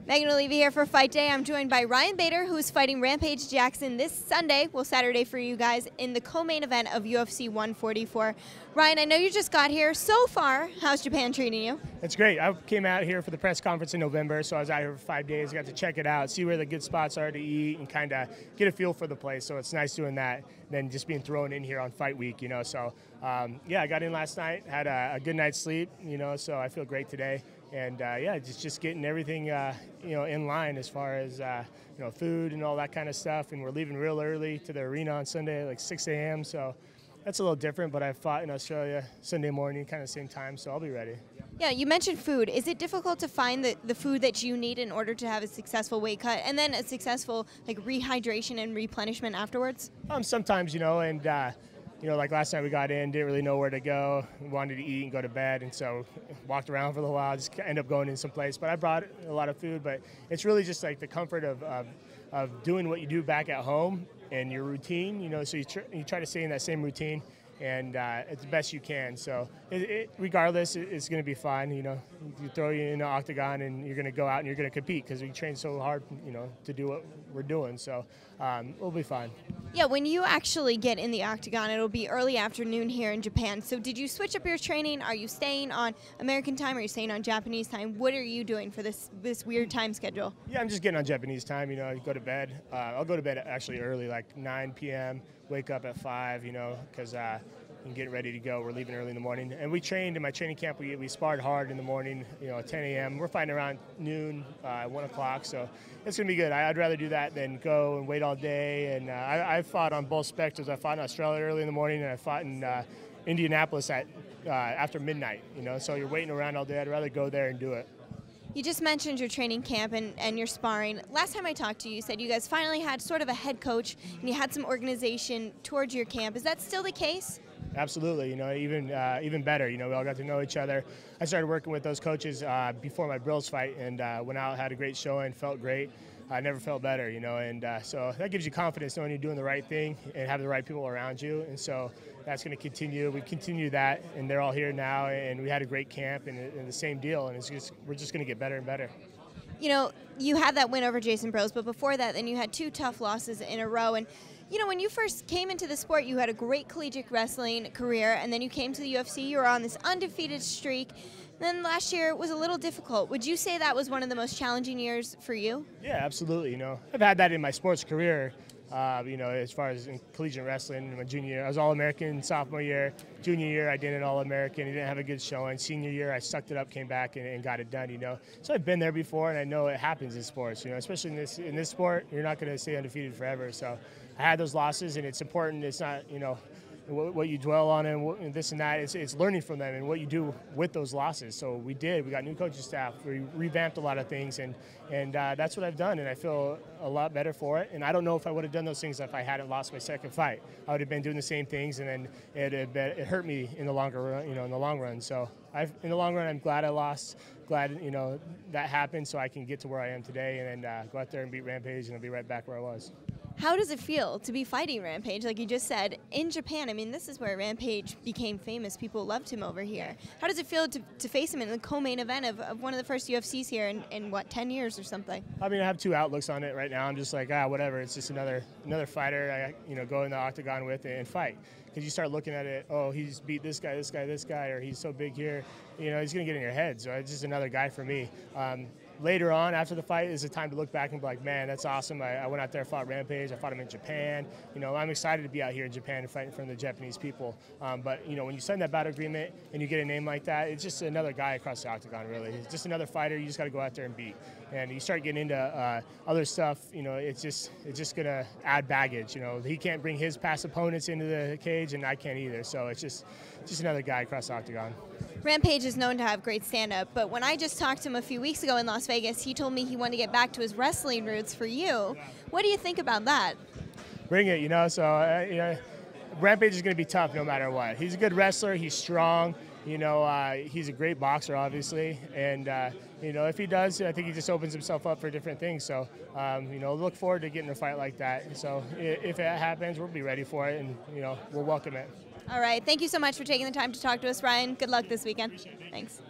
Megan Olivi here for Fight Day. I'm joined by Ryan Bader, who's fighting Rampage Jackson this Sunday, well Saturday for you guys, in the co-main event of UFC 144. Ryan, I know you just got here. So far, how's Japan treating you? It's great. I came out here for the press conference in November, so I was out here for 5 days. Got to check it out, see where the good spots are to eat, and kind of get a feel for the place. So it's nice doing that than just being thrown in here on fight week, you know. So yeah, I got in last night, had a good night's sleep, you know, so I feel great today. And yeah, just getting everything you know, in line as far as you know, food and all that kind of stuff. And we're leaving real early to the arena on Sunday, like 6 a.m. So that's a little different. But I fought in Australia Sunday morning, kind of same time, so I'll be ready. Yeah, you mentioned food. Is it difficult to find the food that you need in order to have a successful weight cut and then a successful like rehydration and replenishment afterwards? Sometimes, you know, and you know, like last night we got in, didn't really know where to go, wanted to eat and go to bed, and so walked around for a little while, just end up going in some place. But I brought a lot of food, but it's really just like the comfort of doing what you do back at home and your routine, you know, so you try to stay in that same routine and it's the best you can. So regardless, it's going to be fun. You know, you throw you in an octagon and you're going to go out and you're going to compete because we train so hard, you know, to do what we're doing. So it'll be fun. Yeah, when you actually get in the octagon, it'll be early afternoon here in Japan. So did you switch up your training? Are you staying on American time? Are you staying on Japanese time? What are you doing for this weird time schedule? Yeah, I'm just getting on Japanese time. You know, I go to bed. I'll go to bed actually early, like 9 p.m., wake up at 5, you know, because and get ready to go. We're leaving early in the morning. And we trained in my training camp. We sparred hard in the morning, you know, at 10 a.m. We're fighting around noon, 1 o'clock. So it's going to be good. I'd rather do that than go and wait all day. And I fought on both spectrums. I fought in Australia early in the morning, and I fought in Indianapolis at after midnight, you know. So you're waiting around all day. I'd rather go there and do it. You just mentioned your training camp and your sparring. Last time I talked to you, you said you guys finally had sort of a head coach and you had some organization towards your camp. Is that still the case? Absolutely, you know, even better. You know, we all got to know each other. I started working with those coaches before my Brills fight, and went out, had a great showing, felt great. I never felt better, you know, and so that gives you confidence knowing you're doing the right thing and have the right people around you, and so that's going to continue. We continue that, and they're all here now, and we had a great camp, and the same deal, and we're just going to get better and better. You know, you had that win over Jason Bros, but before that, then you had 2 tough losses in a row, and you know, when you first came into the sport, you had a great collegiate wrestling career, and then you came to the UFC, you were on this undefeated streak. Then last year was a little difficult. Would you say that was one of the most challenging years for you? Yeah, absolutely. You know, I've had that in my sports career. You know, as far as in collegiate wrestling, in my junior year, I was All-American sophomore year. Junior year, I did an All-American. I didn't have a good showing. Senior year, I sucked it up, came back, and got it done, you know. So I've been there before, and I know it happens in sports, you know, especially in this sport. You're not going to stay undefeated forever. So I had those losses, and it's important. It's not, you know, what you dwell on and this and that. It's learning from them and what you do with those losses. So we got new coaching staff. We revamped a lot of things, and that's what I've done, and I feel a lot better for it. And I don't know if I would have done those things if I hadn't lost my second fight. I would have been doing the same things, and then it hurt me in the longer run, you know, in the long run. So in the long run, I'm glad I lost. Glad, you know, that happened, so I can get to where I am today, and then go out there and beat Rampage, and I'll be right back where I was. How does it feel to be fighting Rampage, like you just said, in Japan? I mean, this is where Rampage became famous. People loved him over here. How does it feel to face him in the co-main event of one of the first UFCs here in what, 10 years or something? I mean, I have 2 outlooks on it right now. I'm just like, whatever. It's just another fighter I, you know, go in the octagon with and fight. Because you start looking at it, oh, he's beat this guy, or he's so big here. You know, he's going to get in your head. So it's just another guy for me. Later on, after the fight, is a time to look back and be like, man, that's awesome. I went out there, fought Rampage. I fought him in Japan. You know, I'm excited to be out here in Japan and fighting in front of the Japanese people. But, you know, when you sign that battle agreement and you get a name like that, it's just another guy across the octagon, really. It's just another fighter you just got to go out there and beat. And you start getting into other stuff, you know, it's just going to add baggage. You know, he can't bring his past opponents into the cage, and I can't either. So it's just another guy across the octagon. Rampage is known to have great stand-up, but when I just talked to him a few weeks ago in Las Vegas, he told me he wanted to get back to his wrestling roots for you. What do you think about that? Bring it, you know. So, you know, Rampage is going to be tough no matter what. He's a good wrestler. He's strong. You know, he's a great boxer, obviously. And, you know, if he does, I think he just opens himself up for different things. So, you know, look forward to getting a fight like that. So if it happens, we'll be ready for it, and, you know, we'll welcome it. All right. Thank you so much for taking the time to talk to us, Ryan. Good luck this weekend. Appreciate it. Thanks.